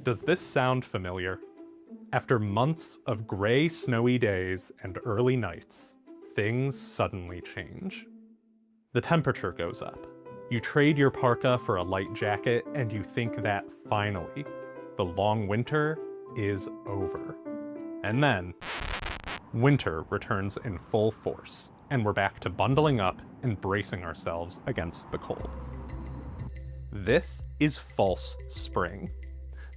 Does this sound familiar? After months of gray, snowy days and early nights, things suddenly change. The temperature goes up. You trade your parka for a light jacket, and you think that finally, the long winter is over. And then, winter returns in full force, and we're back to bundling up and bracing ourselves against the cold. This is false spring.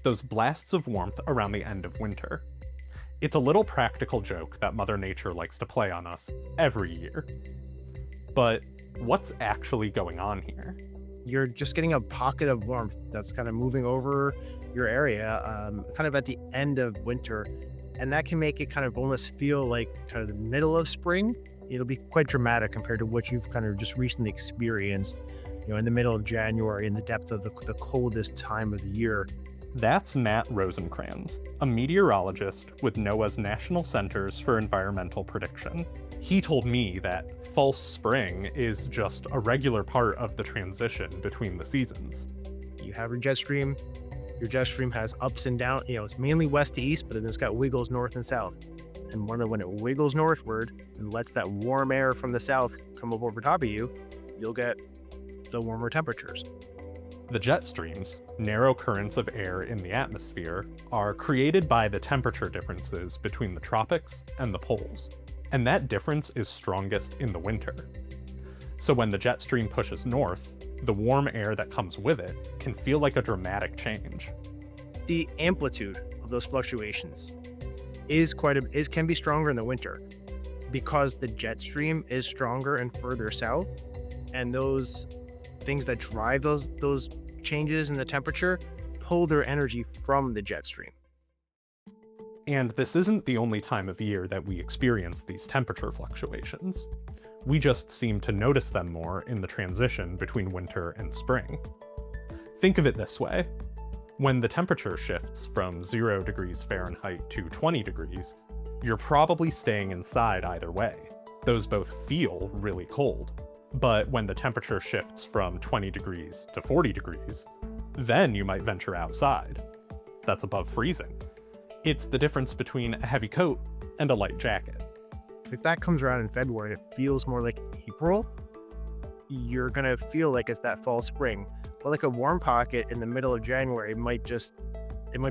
Those blasts of warmth around the end of winter. It's a little practical joke that Mother Nature likes to play on us every year. But what's actually going on here? You're just getting a pocket of warmth that's kind of moving over your area, kind of at the end of winter. And that can make it kind of almost feel like kind of the middle of spring. It'll be quite dramatic compared to what you've kind of just recently experienced, in the middle of January, in the depth of the coldest time of the year. That's Matt Rosencrans, a meteorologist with NOAA's National Centers for Environmental Prediction. He told me that false spring is just a regular part of the transition between the seasons. You have your jet stream. Your jet stream has ups and downs. It's mainly west to east, but then it's got wiggles north and south. And when it wiggles northward and lets that warm air from the south come up over top of you, you'll get the warmer temperatures. The jet streams, narrow currents of air in the atmosphere, are created by the temperature differences between the tropics and the poles. And that difference is strongest in the winter. So when the jet stream pushes north, the warm air that comes with it can feel like a dramatic change. The amplitude of those fluctuations can be stronger in the winter because the jet stream is stronger and further south, and those things that drive those changes in the temperature pull their energy from the jet stream. And this isn't the only time of year that we experience these temperature fluctuations. We just seem to notice them more in the transition between winter and spring. Think of it this way. When the temperature shifts from 0 degrees Fahrenheit to 20 degrees, you're probably staying inside either way. Those both feel really cold. But when the temperature shifts from 20 degrees to 40 degrees, then you might venture outside. That's above freezing. It's the difference between a heavy coat and a light jacket. If that comes around in February and it feels more like April, you're gonna feel like it's that fall spring. But like a warm pocket in the middle of January might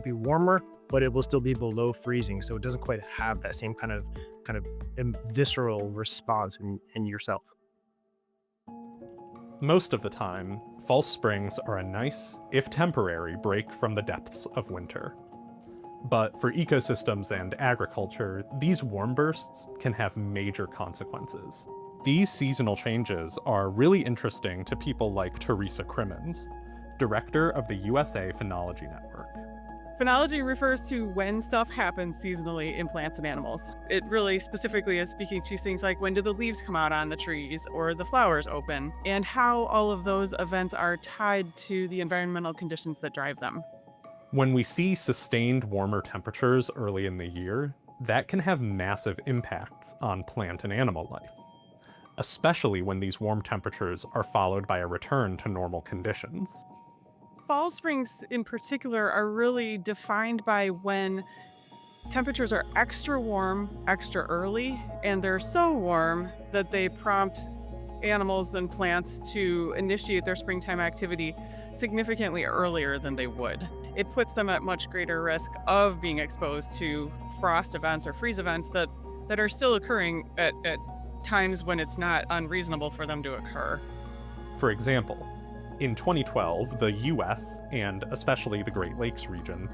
be warmer, but it will still be below freezing, so it doesn't quite have that same kind of visceral response in yourself. Most of the time, false springs are a nice, if temporary, break from the depths of winter. But for ecosystems and agriculture, these warm bursts can have major consequences. These seasonal changes are really interesting to people like Teresa Crimmins, director of the USA Phenology Network. Phenology refers to when stuff happens seasonally in plants and animals. It really specifically is speaking to things like when do the leaves come out on the trees or the flowers open, and how all of those events are tied to the environmental conditions that drive them. When we see sustained warmer temperatures early in the year, that can have massive impacts on plant and animal life, especially when these warm temperatures are followed by a return to normal conditions. Fall springs in particular are really defined by when temperatures are extra warm, extra early, and they're so warm that they prompt animals and plants to initiate their springtime activity significantly earlier than they would. It puts them at much greater risk of being exposed to frost events or freeze events that are still occurring at times when it's not unreasonable for them to occur. For example, in 2012, the US, and especially the Great Lakes region,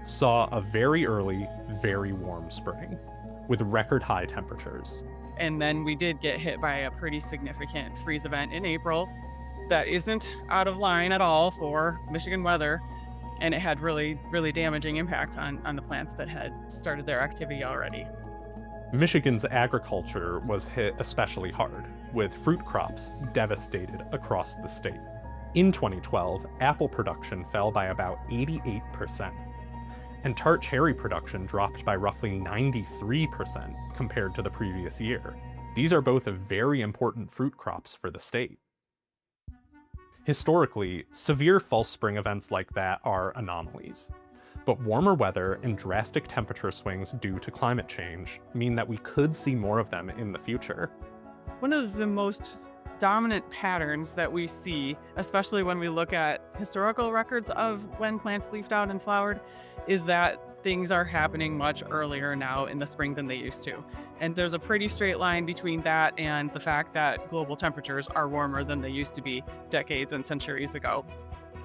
saw a very early, very warm spring, with record high temperatures. And then we did get hit by a pretty significant freeze event in April that isn't out of line at all for Michigan weather, and it had really, really damaging impacts on the plants that had started their activity already. Michigan's agriculture was hit especially hard, with fruit crops devastated across the state. In 2012, apple production fell by about 88%, and tart cherry production dropped by roughly 93% compared to the previous year. These are both very important fruit crops for the state. Historically, severe false spring events like that are anomalies. But warmer weather and drastic temperature swings due to climate change mean that we could see more of them in the future. One of the most dominant patterns that we see, especially when we look at historical records of when plants leafed out and flowered, is that things are happening much earlier now in the spring than they used to. And there's a pretty straight line between that and the fact that global temperatures are warmer than they used to be decades and centuries ago.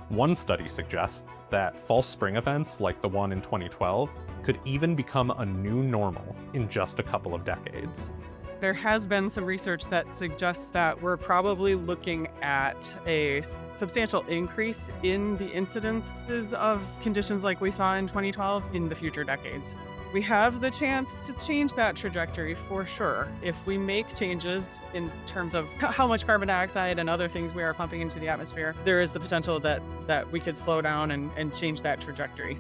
One study suggests that false spring events like the one in 2012 could even become a new normal in just a couple of decades. There has been some research that suggests that we're probably looking at a substantial increase in the incidences of conditions like we saw in 2012 in the future decades. We have the chance to change that trajectory for sure. If we make changes in terms of how much carbon dioxide and other things we are pumping into the atmosphere, there is the potential that we could slow down and change that trajectory.